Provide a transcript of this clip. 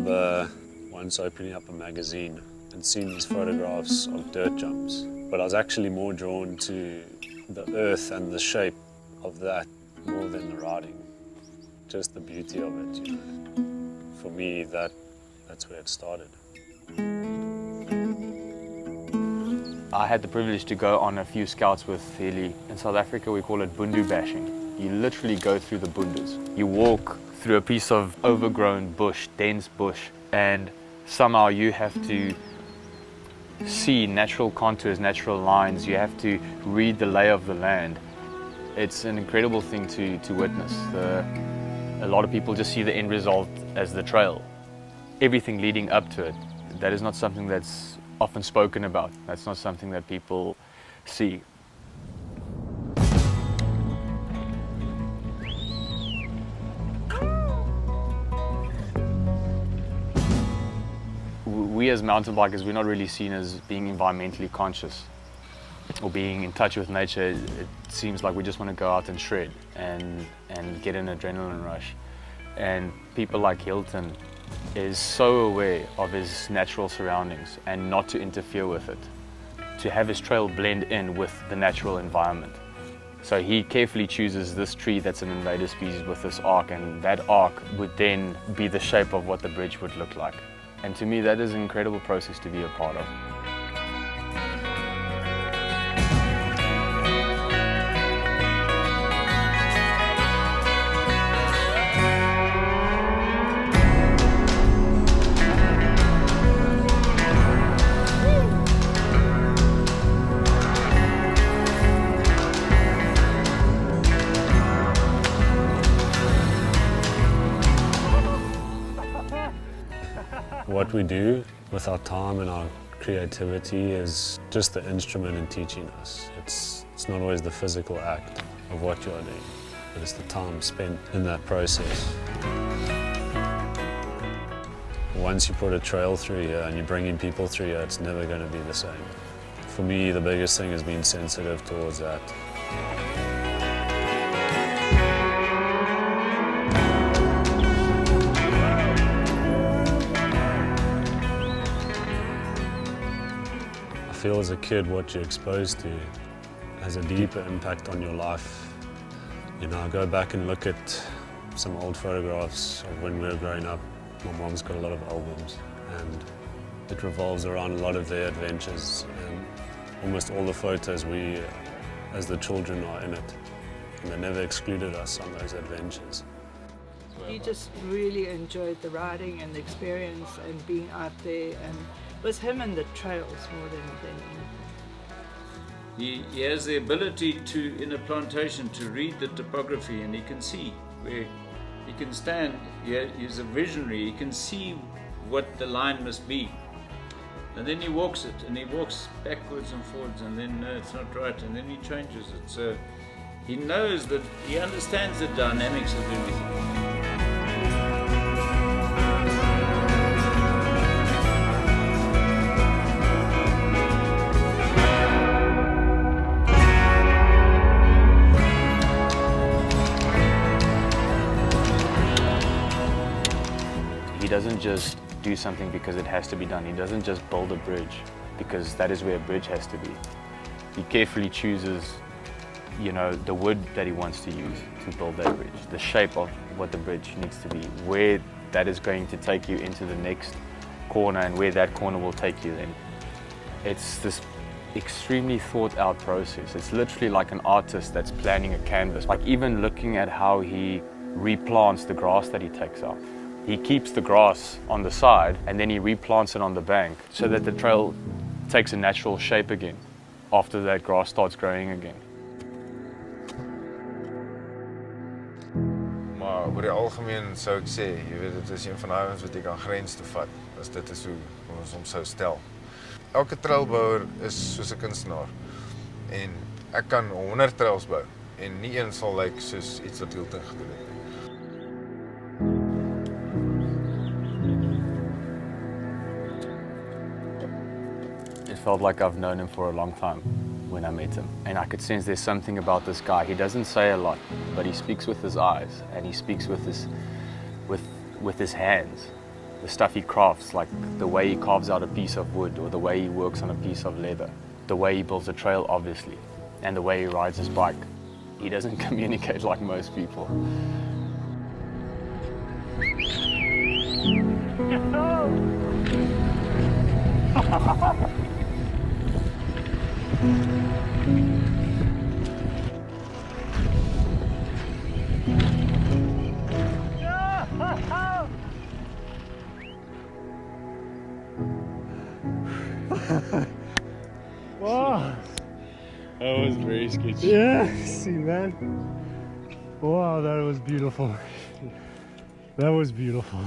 remember once opening up a magazine and seeing these photographs of dirt jumps, but I was actually more drawn to the earth and the shape of that more than the riding. Just the beauty of it, you know. For me, that's where it started. I had the privilege to go on a few scouts with Fanie. In South Africa, we call it bundu bashing. You literally go through the bundus. You walk through a piece of overgrown bush, dense bush, and somehow you have to see natural contours, natural lines. You have to read the lay of the land. It's an incredible thing to witness. A lot of people just see the end result as the trail. Everything leading up to it, that is not something that's often spoken about. That's not something that people see. We as mountain bikers, we're not really seen as being environmentally conscious or being in touch with nature. It seems like we just want to go out and shred and get an adrenaline rush. And people like Hylton is so aware of his natural surroundings and not to interfere with it, to have his trail blend in with the natural environment. So he carefully chooses this tree that's an invasive species with this arc, and that arc would then be the shape of what the bridge would look like. And to me, that is an incredible process to be a part of. What we do with our time and our creativity is just the instrument in teaching us. It's not always the physical act of what you are doing, but it's the time spent in that process. Once you put a trail through here and you're bringing people through here, it's never going to be the same. For me, the biggest thing is being sensitive towards that. I feel as a kid what you're exposed to has a deeper impact on your life. You know, I go back and look at some old photographs of when we were growing up. My mom's got a lot of albums and it revolves around a lot of their adventures, and almost all the photos we as the children are in it, and they never excluded us on those adventures. He just really enjoyed the riding and the experience and being out there, and it was him and the trails more than anything. He has the ability to, in a plantation, to read the topography, and he can see where he can stand. He's a visionary. He can see what the line must be, and then he walks it, and he walks backwards and forwards, and then no, it's not right, and then he changes it. So he knows that he understands the dynamics of everything. He doesn't just do something because it has to be done. He doesn't just build a bridge because that is where a bridge has to be. He carefully chooses, you know, the wood that he wants to use to build that bridge, the shape of what the bridge needs to be, where that is going to take you into the next corner and where that corner will take you then. It's this extremely thought out process. It's literally like an artist that's planning a canvas. Like even looking at how he replants the grass that he takes out. He keeps the grass on the side and then he replants it on the bank so that the trail takes a natural shape again after that grass starts growing again. Maar oor die algemeen sou ek sê, jy weet, dit is een van die ouens wat jy kan grens toe vat, as dit is hoe ons hom sou stel. Elke trailbouer is soos 'n kunstenaar en ek kan 100 trails bou en nie een sal lyk soos iets wat Hylton gedoen het. It felt like I've known him for a long time when I met him. And I could sense there's something about this guy. He doesn't say a lot, but he speaks with his eyes and he speaks with his hands. the stuff he crafts, like the way he carves out a piece of wood or the way he works on a piece of leather, the way he builds a trail, obviously, and the way he rides his bike. He doesn't communicate like most people. Wow. That was very sketchy. Yeah, see man. Wow, that was beautiful. That was beautiful.